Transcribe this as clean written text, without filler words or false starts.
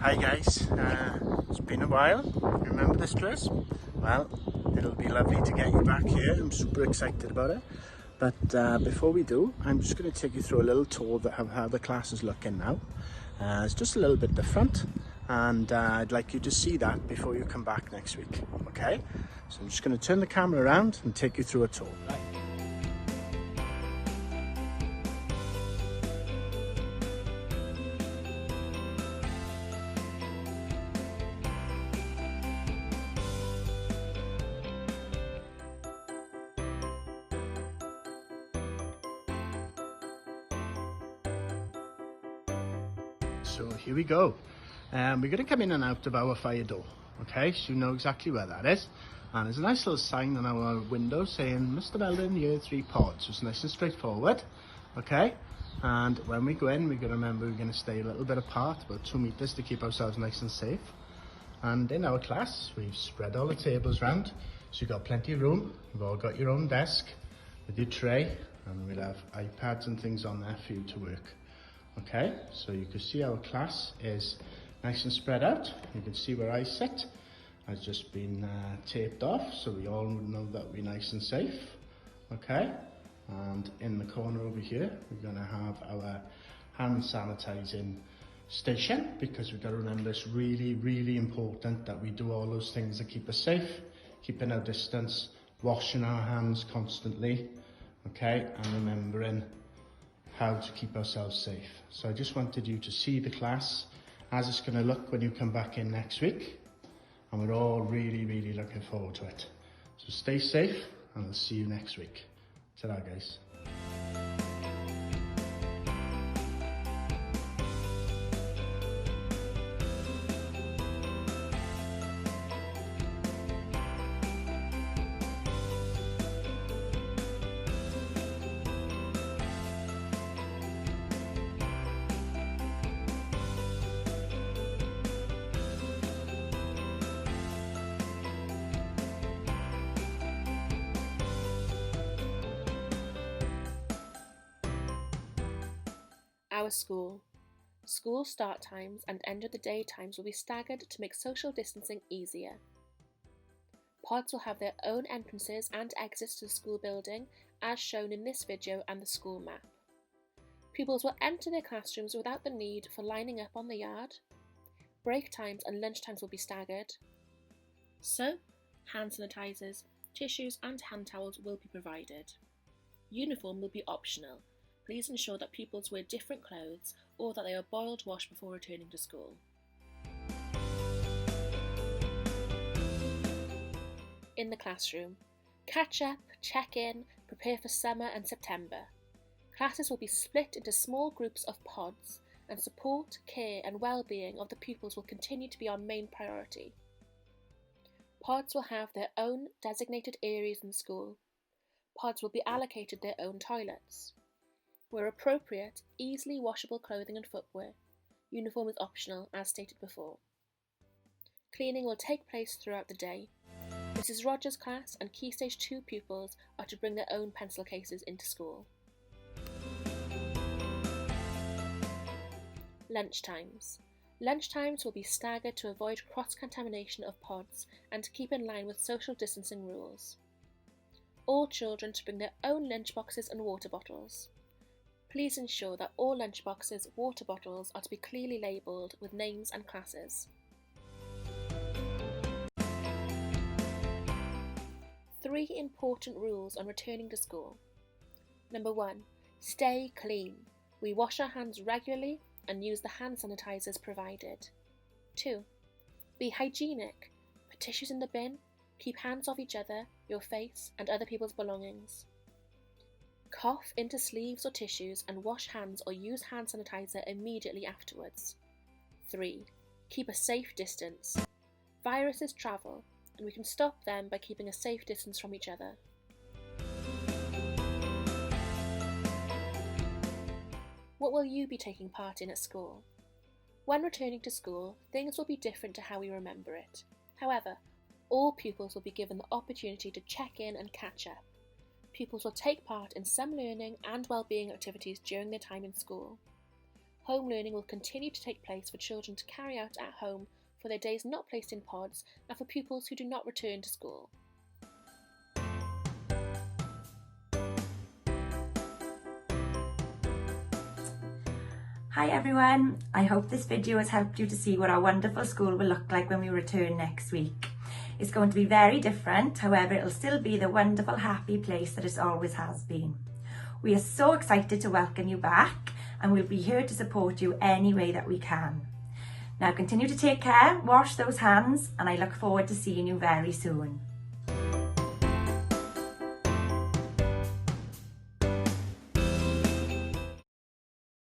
Hi guys, it's been a while. Remember this dress? Well, it'll be lovely to get you back here. I'm super excited about it. But before we do, I'm just going to take you through a little tour of how the class is looking now. It's just a little bit different, and I'd like you to see that before you come back next week, okay? So I'm just going to turn the camera around and take you through a tour. Right. So here we go. We're going to come in and out of our fire door, okay? So you know exactly where that is. And there's a nice little sign on our window saying Mr. Melding, year 3 pods. So it's nice and straightforward, okay? And when we go in, we're going to remember we're going to stay a little bit apart, about 2 meters, to keep ourselves nice and safe. And in our class, we've spread all the tables round, so you've got plenty of room. You've all got your own desk with your tray, and we'll have iPads and things on there for you to work. Okay, so you can see our class is nice and spread out. You can see where I sit has just been taped off, so we all know that we're nice and safe. Okay, and in the corner over here, we're going to have our hand sanitizing station, because we've got to remember it's really, really important that we do all those things that keep us safe, keeping our distance, washing our hands constantly, okay, and remembering how to keep ourselves safe. So I just wanted you to see the class as it's going to look when you come back in next week, and we're all really, really looking forward to it. So stay safe, and I'll see you next week. Ta-ra, guys. Our school. School start times and end of the day times will be staggered to make social distancing easier. Pods will have their own entrances and exits to the school building, as shown in this video and the school map. Pupils will enter their classrooms without the need for lining up on the yard. Break times and lunch times will be staggered. So, hand sanitizers, tissues and hand towels will be provided. Uniform will be optional. Please ensure that pupils wear different clothes or that they are boiled washed before returning to school. In the classroom, catch up, check in, prepare for summer and September. Classes will be split into small groups of pods, and support, care and well-being of the pupils will continue to be our main priority. Pods will have their own designated areas in school. Pods will be allocated their own toilets. Where appropriate, easily washable clothing and footwear. Uniform is optional, as stated before. Cleaning will take place throughout the day. Mrs. Rogers' class and Key Stage 2 pupils are to bring their own pencil cases into school. Lunchtimes. Lunchtimes will be staggered to avoid cross-contamination of pods and to keep in line with social distancing rules. All children to bring their own lunchboxes and water bottles. Please ensure that all lunchboxes, water bottles are to be clearly labelled with names and classes. 3 important rules on returning to school. Number 1. Stay clean. We wash our hands regularly and use the hand sanitizers provided. 2. Be hygienic. Put tissues in the bin. Keep hands off each other, your face and other people's belongings. Cough into sleeves or tissues and wash hands or use hand sanitizer immediately afterwards. 3. Keep a safe distance. Viruses travel, and we can stop them by keeping a safe distance from each other. What will you be taking part in at school? When returning to school, things will be different to how we remember it. However, all pupils will be given the opportunity to check in and catch up. Pupils will take part in some learning and well-being activities during their time in school. home learning will continue to take place for children to carry out at home for their days not placed in pods and for pupils who do not return to school. Hi everyone, I hope this video has helped you to see what our wonderful school will look like when we return next week. It's going to be very different, however it'll still be the wonderful happy place that it always has been. We are so excited to welcome you back and we'll be here to support you any way that we can. Now continue to take care, wash those hands, and I look forward to seeing you very soon.